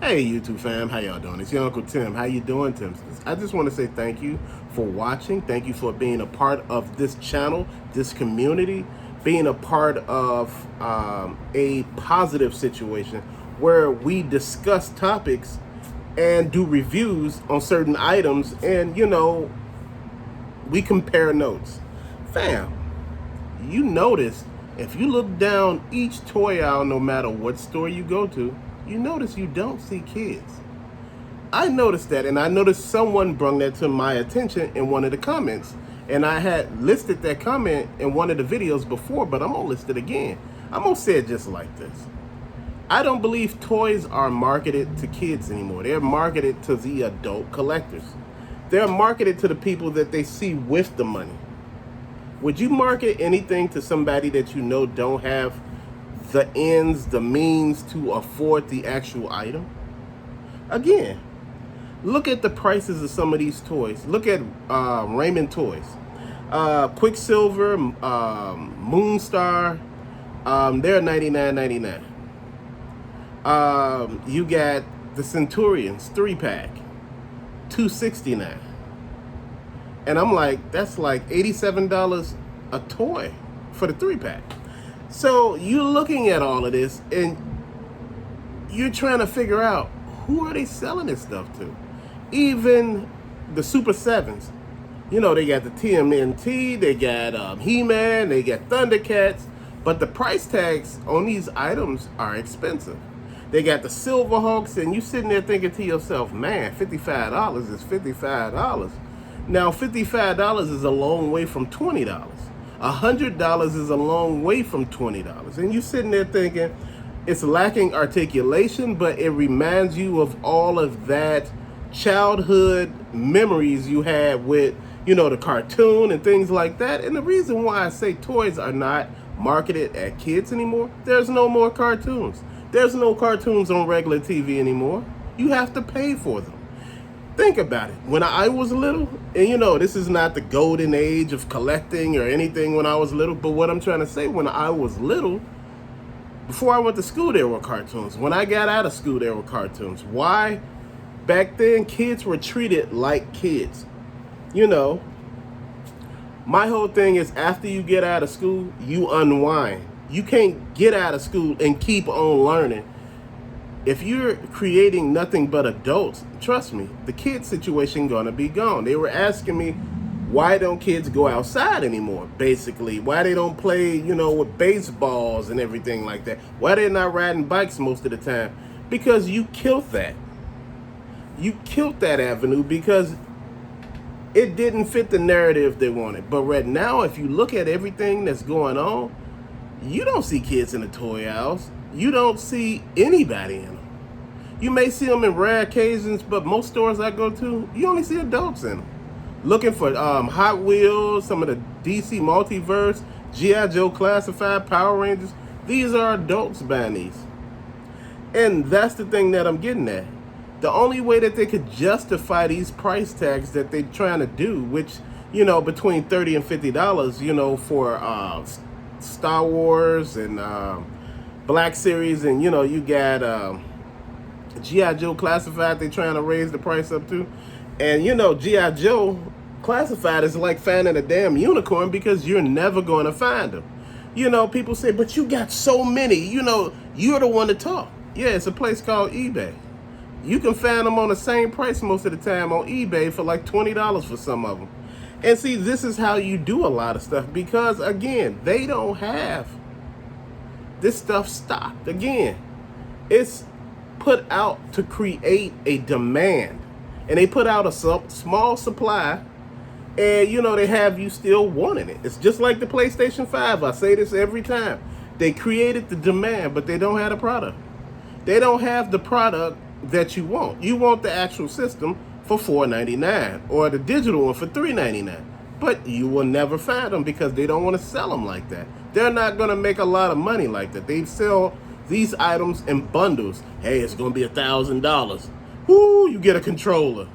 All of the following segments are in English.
Hey YouTube fam, how y'all doing? It's your Uncle Tim. How you doing, Tim? I just want to say thank you for watching. Thank you for being a part of this channel, this community, being a part of a positive situation where we discuss topics and do reviews on certain items, and we compare notes. Fam, you notice if you look down each toy aisle, no matter what store you go to, you notice you don't see kids. I noticed that, and I noticed someone brought that to my attention in one of the comments. And I had listed that comment in one of the videos before, but I'm gonna list it again. I'm gonna say it just like this. I don't believe toys are marketed to kids anymore. They're marketed to the adult collectors. They're marketed to the people that they see with the money. Would you market anything to somebody that you know don't have the ends, the means to afford the actual item? Again, look at the prices of some of these toys. Look at Raymond Toys. Quicksilver, Moonstar, they're $99.99. You got the Centurions 3-pack, $269. And I'm like, that's like $87 a toy for the 3-pack. So you're looking at all of this and you're trying to figure out, who are they selling this stuff to? Even the Super 7s. You know, they got the TMNT, they got He-Man, they got Thundercats, but the price tags on these items are expensive. They got the Silverhawks, and you sitting there thinking to yourself, man, $55 is $55. Now, $55 is a long way from $20. $100 is a long way from $20. And you sitting there thinking, it's lacking articulation, but it reminds you of all of that childhood memories you had with, the cartoon and things like that. And the reason why I say toys are not marketed at kids anymore, there's no more cartoons. There's no cartoons on regular TV anymore. You have to pay for them. Think about it. When I was little, and this is not the golden age of collecting or anything when I was little, but what I'm trying to say, when I was little, before I went to school, there were cartoons. When I got out of school, there were cartoons. Why? Back then, kids were treated like kids. My whole thing is, after you get out of school, you unwind. You can't get out of school and keep on learning. If you're creating nothing but adults, trust me, the kid situation gonna be gone. They were asking me, why don't kids go outside anymore, basically? Why they don't play, with baseballs and everything like that? Why they're not riding bikes most of the time? Because you killed that. You killed that avenue because it didn't fit the narrative they wanted. But right now, if you look at everything that's going on, you don't see kids in the toy aisles. You don't see anybody in them. You may see them in rare occasions, but most stores I go to, you only see adults in them. Looking for Hot Wheels, some of the DC Multiverse, G.I. Joe Classified, Power Rangers. These are adults buying these. And that's the thing that I'm getting at. The only way that they could justify these price tags that they're trying to do, which, between $30 and $50, for Star Wars and Black Series, and you got G.I. Joe Classified, they're trying to raise the price up to. And G.I. Joe Classified is like finding a damn unicorn, because you're never going to find them. People say, but you got so many, you're the one to talk. Yeah, it's a place called eBay. You can find them on the same price most of the time on eBay for like $20 for some of them. And see, this is how you do a lot of stuff, because again, they don't have this stuff stocked. Again, it's put out to create a demand, and they put out a small supply, and they have you still wanting it. It's just like the PlayStation 5. I say this every time. They created the demand, but they don't have the product. They don't have the product that you want. You want the actual system for $4.99 or the digital one for $3.99, but you will never find them because they don't want to sell them like that. They're not going to make a lot of money like that. They sell these items in bundles. Hey, it's going to be $1,000. Woo, you get a controller.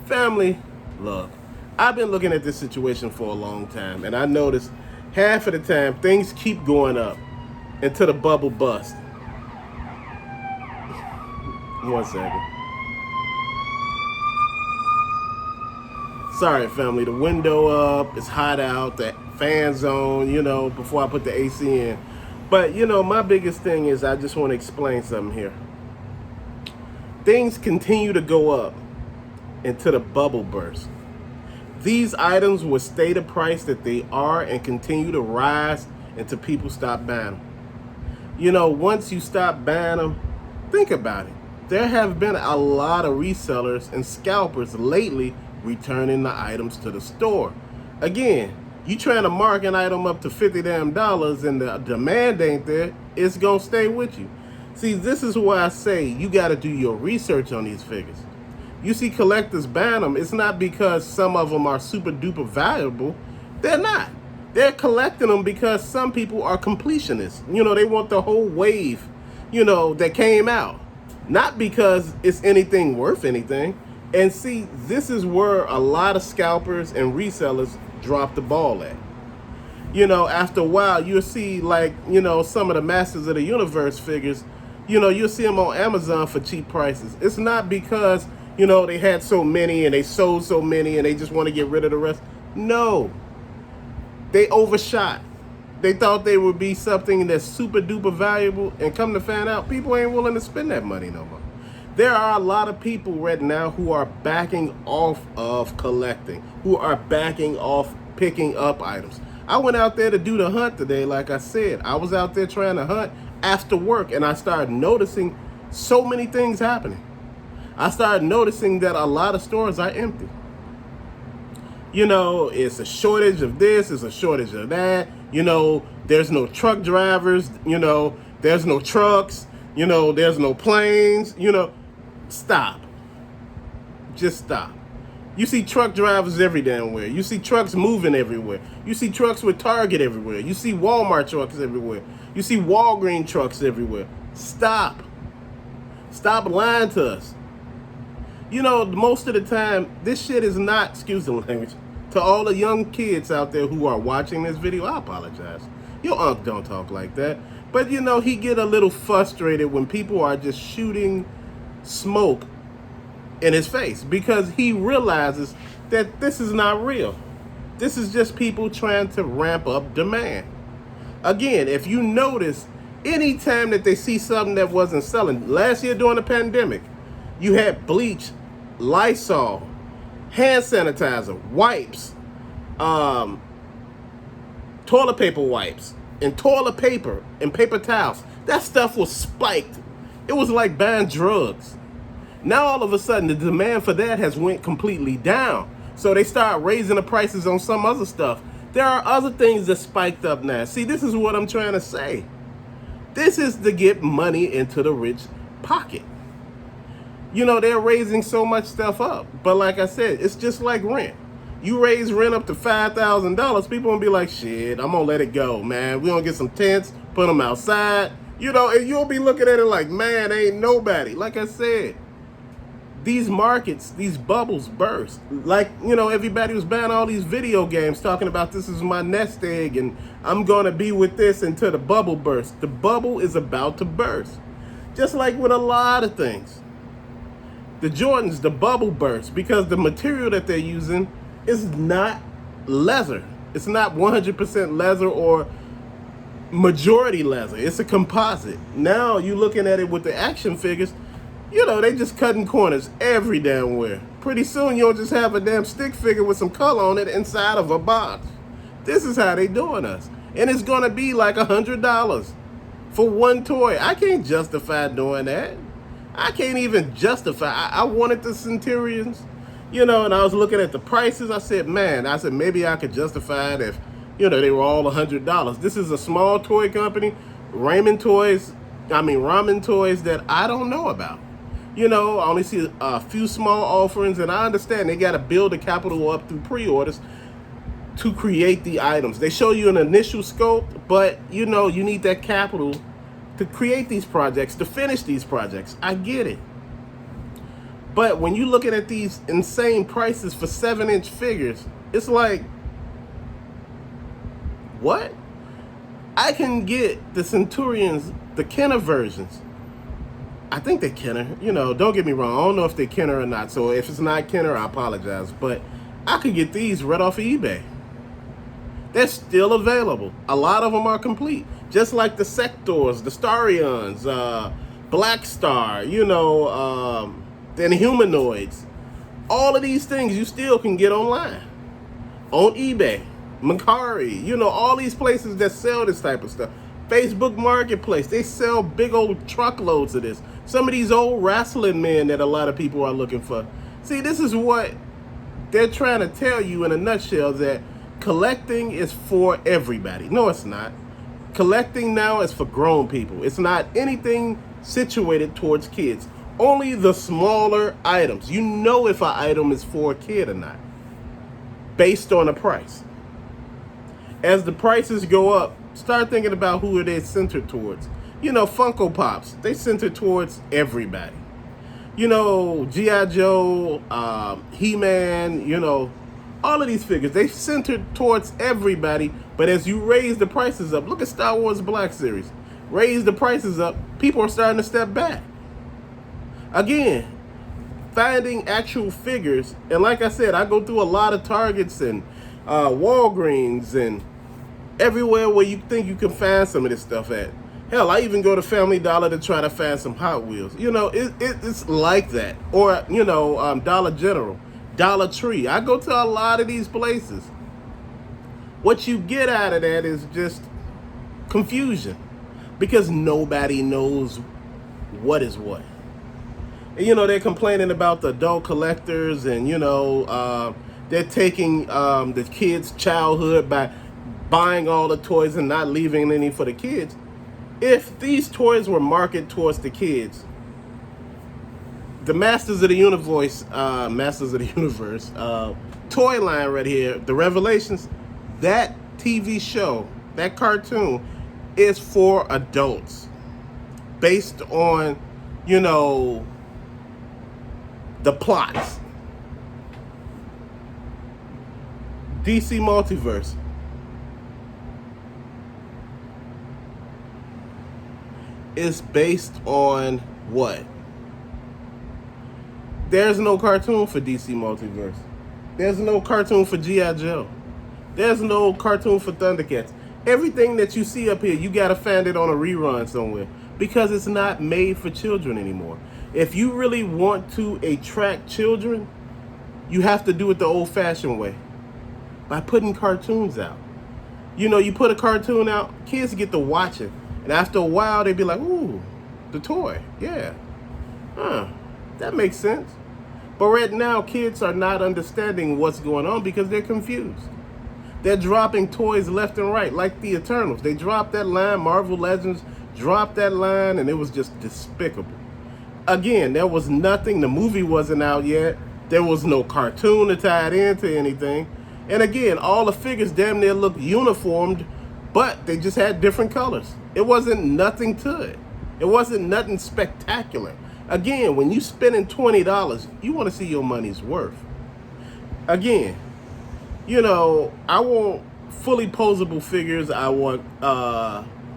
Family, look, I've been looking at this situation for a long time, and I noticed half of the time things keep going up until the bubble busts. One second. Sorry, family. The window up. It's hot out. The fan's on, before I put the AC in. But, my biggest thing is I just want to explain something here. Things continue to go up until the bubble bursts. These items will stay the price that they are and continue to rise until people stop buying them. Once you stop buying them, think about it. There have been a lot of resellers and scalpers lately returning the items to the store. Again, you trying to mark an item up to $50 and the demand ain't there, it's gonna stay with you. See, this is why I say you gotta do your research on these figures. You see collectors buying them, it's not because some of them are super duper valuable. They're not. They're collecting them because some people are completionists. They want the whole wave, that came out. Not because it's anything worth anything. And see, this is where a lot of scalpers and resellers drop the ball at. After a while, you'll see some of the Masters of the Universe figures, you'll see them on Amazon for cheap prices. It's not because, they had so many and they sold so many and they just want to get rid of the rest. No. They overshot. They thought they would be something that's super duper valuable, and come to find out, people ain't willing to spend that money no more. There are a lot of people right now who are backing off of collecting, who are backing off picking up items. I went out there to do the hunt today, like I said. I was out there trying to hunt after work, and I started noticing so many things happening. I started noticing that a lot of stores are empty. It's a shortage of this, it's a shortage of that. There's no truck drivers, there's no trucks, there's no planes, Stop. Just stop. You see truck drivers every damn where. You see trucks moving everywhere. You see trucks with Target everywhere. You see Walmart trucks everywhere. You see Walgreens trucks everywhere. Stop. Stop lying to us. Most of the time, this shit is not, excuse the language, to all the young kids out there who are watching this video, I apologize. Your uncle don't talk like that. But, he get a little frustrated when people are just shooting smoke in his face because he realizes that this is not real. This is just people trying to ramp up demand. Again, if you notice, anytime that they see something that wasn't selling, last year during the pandemic, you had bleach, Lysol, hand sanitizer, wipes, toilet paper wipes, and toilet paper and paper towels. That stuff was spiked. It was like buying drugs. Now all of a sudden the demand for that has went completely down. So they start raising the prices on some other stuff. There are other things that spiked up now. See, this is what I'm trying to say. This is to get money into the rich pocket. They're raising so much stuff up. But like I said, it's just like rent. You raise rent up to $5,000, people gonna be like, shit, I'm gonna let it go, man. We gonna get some tents, put them outside. And you'll be looking at it like, man, ain't nobody. Like I said, these markets, these bubbles burst. Like, everybody was buying all these video games talking about this is my nest egg and I'm gonna be with this until the bubble bursts. The bubble is about to burst. Just like with a lot of things. The Jordans, the bubble burst because the material that they're using is not leather. It's not 100% leather or majority leather. It's a composite. Now you're looking at it with the action figures, they just cutting corners every damn where. Pretty soon you'll just have a damn stick figure with some color on it inside of a box. This is how they doing us. And it's gonna be like $100 for one toy. I can't justify doing that. I can't even justify. I wanted the Centurions, and I was looking at the prices. I said, maybe I could justify it if, they were all $100. This is a small toy company, ramen toys that I don't know about. I only see a few small offerings, and I understand they got to build the capital up through pre-orders to create the items. They show you an initial scope, but, you need that capital to create these projects, to finish these projects. I get it. But when you're looking at these insane prices for 7-inch figures, it's like, what? I can get the Centurions, the Kenner versions, I think they're Kenner. You know, don't get me wrong. I don't know if they're Kenner or not. So if it's not Kenner, I apologize. But I could get these right off of eBay. They're still available. A lot of them are complete. Just like the Sectors, the Starions, Black Star, you know, the Humanoids. All of these things you still can get online. On eBay, Mercari, you know, all these places that sell this type of stuff. Facebook Marketplace, they sell big old truckloads of this. Some of these old wrestling men that a lot of people are looking for. See, this is what they're trying to tell you in a nutshell, that collecting is for everybody. No, it's not. Collecting now is for grown people. It's not anything situated towards kids. Only the smaller items. You know if an item is for a kid or not, based on the price. As the prices go up, start thinking about who it is centered towards. You know, Funko Pops, they center towards everybody. You know, G.I. Joe, He-Man, you know, all of these figures, they centered towards everybody. But as you raise the prices up, look at Star Wars Black Series. Raise the prices up, people are starting to step back. Again, finding actual figures, and like I said, I go through a lot of Targets and Walgreens and everywhere where you think you can find some of this stuff at. Hell, I even go to Family Dollar to try to find some Hot Wheels. You know, it's like that. Or, you know, Dollar General, Dollar Tree. I go to a lot of these places. What you get out of that is just confusion, because nobody knows what is what. And, you know, they're complaining about the adult collectors, and, you know, they're taking the kids' childhood by buying all the toys and not leaving any for the kids. If these toys were marketed towards the kids, the Masters of the Universe, toy line right here, the Revelations, that TV show, that cartoon, is for adults, based on, you know, the plots. DC Multiverse, is based on what? There's no cartoon for DC Multiverse. There's no cartoon for G.I. Joe. There's no cartoon for Thundercats. Everything that you see up here, you gotta find it on a rerun somewhere, because it's not made for children anymore. If you really want to attract children, you have to do it the old-fashioned way, by putting cartoons out. You know, you put a cartoon out, kids get to watch it. And after a while, they'd be like, ooh, the toy, yeah. That makes sense. But right now, kids are not understanding what's going on because they're confused. They're dropping toys left and right, like the Eternals. They dropped that line, Marvel Legends dropped that line, and it was just despicable. Again, there was nothing, the movie wasn't out yet. There was no cartoon to tie it into anything. And again, all the figures damn near looked uniformed, but they just had different colors. It wasn't nothing to it. It wasn't nothing spectacular. Again, when you spending $20, you want to see your money's worth. Again, you know, I want fully posable figures. I want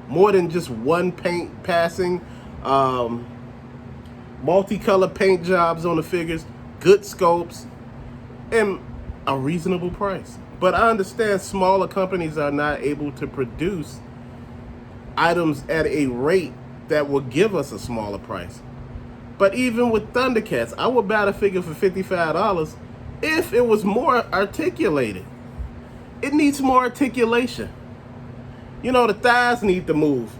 more than just one paint passing, multicolor paint jobs on the figures, good scopes, and a reasonable price. But I understand smaller companies are not able to produce items at a rate that will give us a smaller price. But even with Thundercats, I would buy the figure for $55 if it was more articulated. It needs more articulation. You know, the thighs need to move.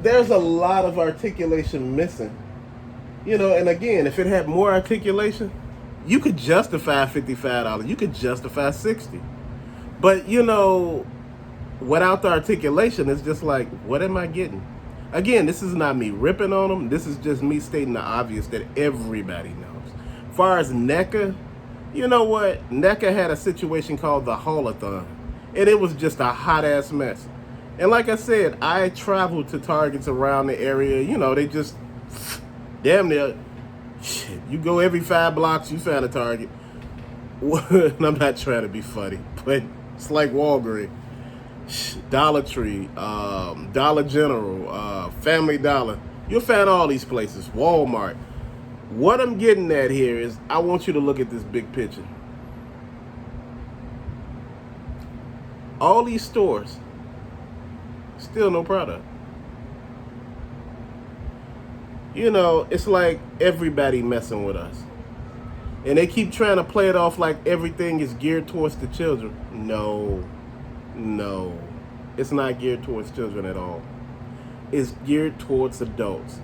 There's a lot of articulation missing. You know, and again, if it had more articulation, you could justify $55. You could justify $60. But, you know, without the articulation, it's just like, what am I getting? Again, this is not me ripping on them. This is just me stating the obvious that everybody knows. As far as NECA, you know what? NECA had a situation called the Haulathon, and it was just a hot-ass mess. And like I said, I traveled to Targets around the area. You know, they just damn near, shit, you go every 5 blocks, you find a Target. And I'm not trying to be funny, but it's like Walgreens. Dollar Tree, Dollar General, Family Dollar. You'll find all these places, Walmart. What I'm getting at here is I want you to look at this big picture. All these stores, still no product. You know, it's like everybody messing with us. And they keep trying to play it off like everything is geared towards the children. No, it's not geared towards children at all. It's geared towards adults.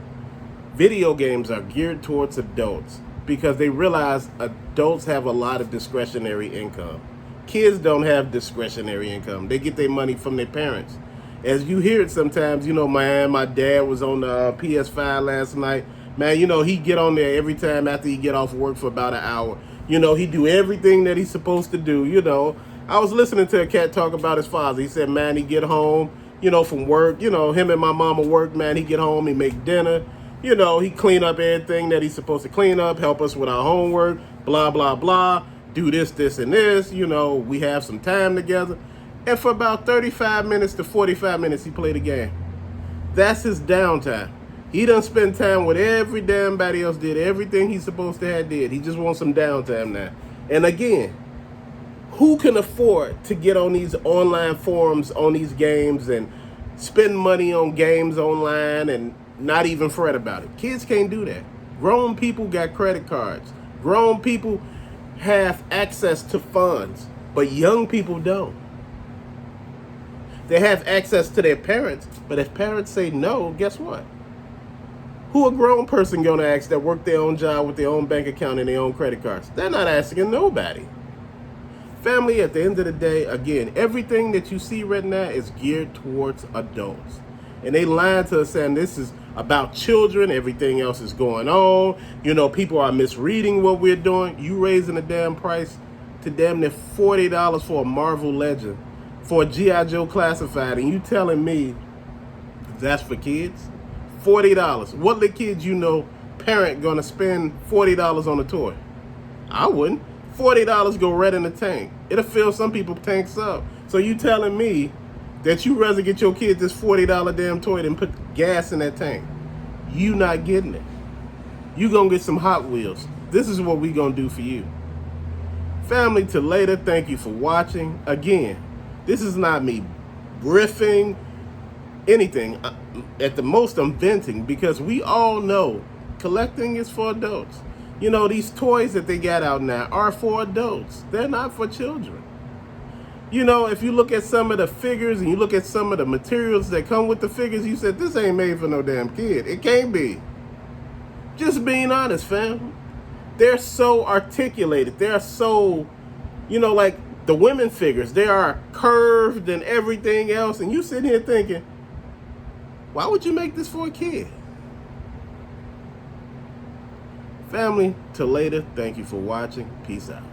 Video games are geared towards adults because they realize adults have a lot of discretionary income. Kids don't have discretionary income. They get their money from their parents. As you hear it sometimes, you know, man, my dad was on the PS5 last night. Man, you know, he get on there every time after he get off work for about an hour. You know, he do everything that he's supposed to do, you know. I was listening to a cat talk about his father. He said, man, he get home, you know, from work. You know, him and my mama work, man. He get home, he make dinner. You know, he clean up everything that he's supposed to clean up, help us with our homework, blah, blah, blah. Do this, this, and this. You know, we have some time together. And for about 35 minutes to 45 minutes, he played a game. That's his downtime. He done spend time with every damn body else, did everything he's supposed to have did. He just wants some downtime now. And again, who can afford to get on these online forums, on these games, and spend money on games online and not even fret about it? Kids can't do that. Grown people got credit cards. Grown people have access to funds, but young people don't. They have access to their parents, but if parents say no, guess what? Who a grown person gonna ask that work their own job with their own bank account and their own credit cards? They're not asking nobody. Family, at the end of the day, again, everything that you see right now is geared towards adults. And they lying to us saying this is about children, everything else is going on. You know, people are misreading what we're doing. You raising the damn price to damn near $40 for a Marvel Legend, for a G.I. Joe Classified, and you telling me that's for kids? $40. What little kids you know parent gonna spend $40 on a toy? I wouldn't. $40 go right in the tank. It'll fill some people's tanks up. So you telling me that you rather get your kid this $40 damn toy than put gas in that tank? You not getting it. You gonna get some Hot Wheels. This is what we gonna do for you. Family, till later, thank you for watching. Again, this is not me riffing, anything. At the most, I'm venting because we all know collecting is for adults. You know, these toys that they got out now are for adults. They're not for children. You know, if you look at some of the figures and you look at some of the materials that come with the figures, you said, this ain't made for no damn kid. It can't be. Just being honest, fam. They're so articulated. They're so, you know, like the women figures, they are curved and everything else. And you sitting here thinking, why would you make this for a kid? Family, till later, thank you for watching. Peace out.